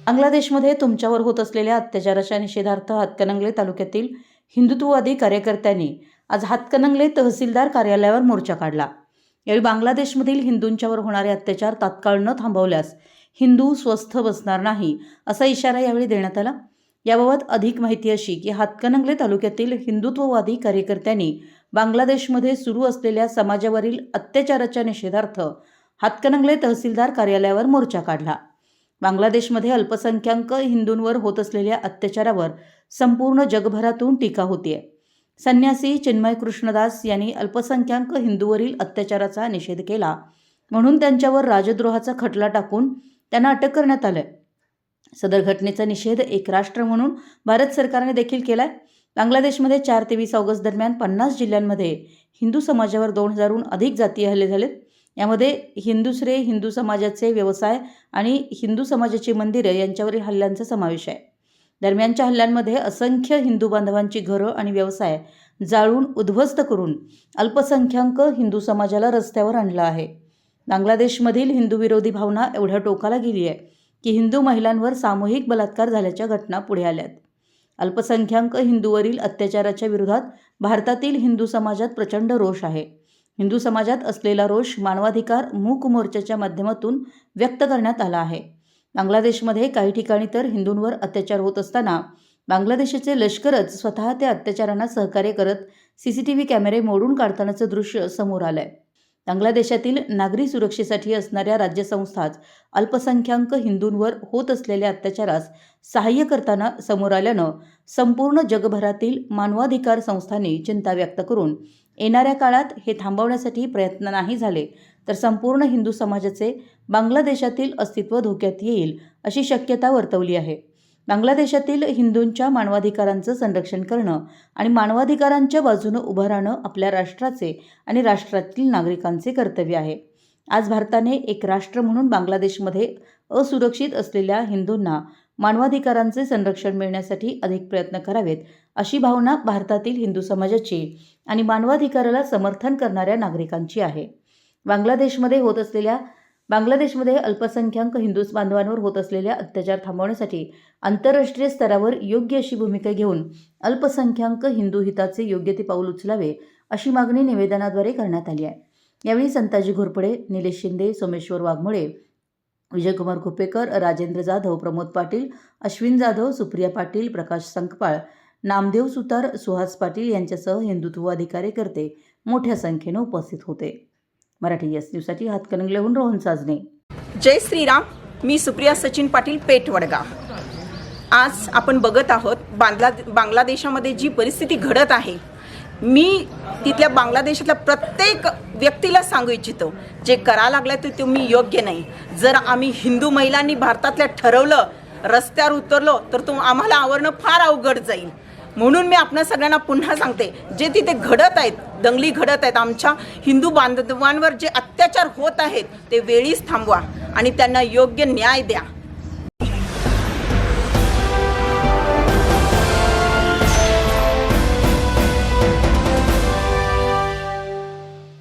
बांगलादेशमध्ये तुमच्यावर होत असलेल्या अत्याचाराच्या निषेधार्थ हातकणंगले तालुक्यातील हिंदुत्ववादी कार्यकर्त्यांनी आज हातकणंगले तहसीलदार कार्यालयावर मोर्चा काढला। यावेळी बांगलादेशमधील हिंदूंच्यावर होणारे अत्याचार तात्काळ न थांबवल्यास हिंदू स्वस्थ बसणार नाही असा इशारा यावेळी देण्यात आला। याबाबत अधिक माहिती अशी की हातकणंगले तालुक्यातील हिंदुत्ववादी कार्यकर्त्यांनी बांगलादेशमध्ये सुरू असलेल्या समाजावरील अत्याचाराच्या निषेधार्थ हातकणंगले तहसीलदार कार्यालयावर मोर्चा काढला। बांगलादेशमध्ये अल्पसंख्याक हिंदूंवर होत असलेल्या अत्याचारावर संपूर्ण जगभरातून टीका होतीये। संन्यासी चिन्मय कृष्णदास यांनी अल्पसंख्याक हिंदूवरील अत्याचाराचा निषेध केला म्हणून त्यांच्यावर राजद्रोहाचा खटला टाकून त्यांना अटक करण्यात आले। सदर घटनेचा निषेध एक राष्ट्र म्हणून भारत सरकारने देखील केलाय। बांगलादेशमध्ये 4 ते 20 ऑगस्ट दरम्यान 50 जिल्ह्यांमध्ये हिंदू समाजावर 2000हून अधिक जातीय हल्ले झालेत। यामध्ये हिंदुसरे, हिंदू समाजाचे व्यवसाय आणि हिंदू समाजाची मंदिरे यांच्यावरील हल्ल्यांचा समावेश आहे। दरम्यानच्या हल्ल्यांमध्ये असंख्य हिंदू बांधवांची घरं आणि व्यवसाय जाळून उद्ध्वस्त करून अल्पसंख्याक हिंदू समाजाला रस्त्यावर आणलं आहे। बांगलादेशमधील हिंदू विरोधी भावना एवढ्या टोकाला गेली आहे की हिंदू महिलांवर सामूहिक बलात्कार झाल्याच्या घटना पुढे आल्यात। अल्पसंख्याक हिंदूवरील अत्याचाराच्या विरोधात भारतातील हिंदू समाजात प्रचंड रोष आहे। हिंदू समाजात असलेला रोष मानवाधिकार मूक मोर्चाच्या माध्यमातून व्यक्त करण्यात आला आहे। बांगलादेशमध्ये काही ठिकाणी तर हिंदूंवर अत्याचार होत असताना बांगलादेशाचे लष्करच स्वतः त्या अत्याचारांना सहकार्य करत CCTV कॅमेरे मोडून काढतानाचं दृश्य समोर आलंय। बांगलादेशातील नागरी सुरक्षेसाठी असणाऱ्या राज्यसंस्थाच अल्पसंख्याक हिंदूंवर होत असलेल्या अत्याचारास सहाय्य करताना समोर आल्यानं संपूर्ण जगभरातील मानवाधिकार संस्थांनी चिंता व्यक्त करून येणाऱ्या काळात हे थांबवण्यासाठी प्रयत्न नाही झाले तर संपूर्ण हिंदू समाजाचे बांगलादेशातील अस्तित्व धोक्यात येईल अशी शक्यता वर्तवली आहे। बांगलादेशातील हिंदूंच्या मानवाधिकारांचं संरक्षण करणं आणि मानवाधिकारांच्या बाजूने उभं राहणं आपल्या राष्ट्राचे आणि राष्ट्रातील नागरिकांचे कर्तव्य आहे। आज भारताने एक राष्ट्र म्हणून बांगलादेशमध्ये असुरक्षित असलेल्या हिंदूंना मानवाधिकारांचे संरक्षण मिळण्यासाठी अधिक प्रयत्न करावेत अशी भावना भारतातील हिंदू समाजाची आणि मानवाधिकाराला समर्थन करणाऱ्या नागरिकांची आहे। बांगलादेशमध्ये अल्पसंख्याक हिंदू बांधवांवर होत असलेल्या अत्याचार थांबवण्यासाठी आंतरराष्ट्रीय स्तरावर योग्य अशी भूमिका घेऊन अल्पसंख्याक हिंदू हिताचे योग्य ते पाऊल उचलावे अशी मागणी निवेदनाद्वारे करण्यात आली आहे। यावेळी संताजी घोरपडे, निलेश शिंदे, सोमेश्वर वाघमोडे, विजयकुमार कुपेकर, राजेंद्र जाधव, प्रमोद पाटील, अश्विन जाधव, सुप्रिया पाटील, प्रकाश संकपाळ, नामदेव सुतार, सुहास पाटील यांच्यासह हिंदुत्ववादी कार्यकर्ते मोठ्या संख्येने उपस्थित होते। मराठी YES न्यूजसाठी हातकणंगलेहून रोहन साजने। जय श्रीराम। मी सुप्रिया सचिन पाटील, पेठ वडगाव। आज आपण बघत आहोत बांगलादेशामध्ये जी परिस्थिती घडत आहे। मी तिथल्या बांगलादेशातल्या प्रत्येक व्यक्तीला सांगू इच्छितो, जे करा लागलाय ते तुम्ही योग्य नाही। जर आम्ही हिंदू महिलांनी भारतातल्या ठरवलं, रस्त्यावर उतरलो तर आम्हाला आवरणं फार अवघड जाईल। म्हणून मी आपणा सगळ्यांना पुन्हा सांगते, जे तिथे घडत आहेत, दंगली घडत आहेत, आमच्या हिंदू बांधवांवर जे अत्याचार होत आहेत ते वेळीच थांबवा आणि त्यांना योग्य न्याय द्या।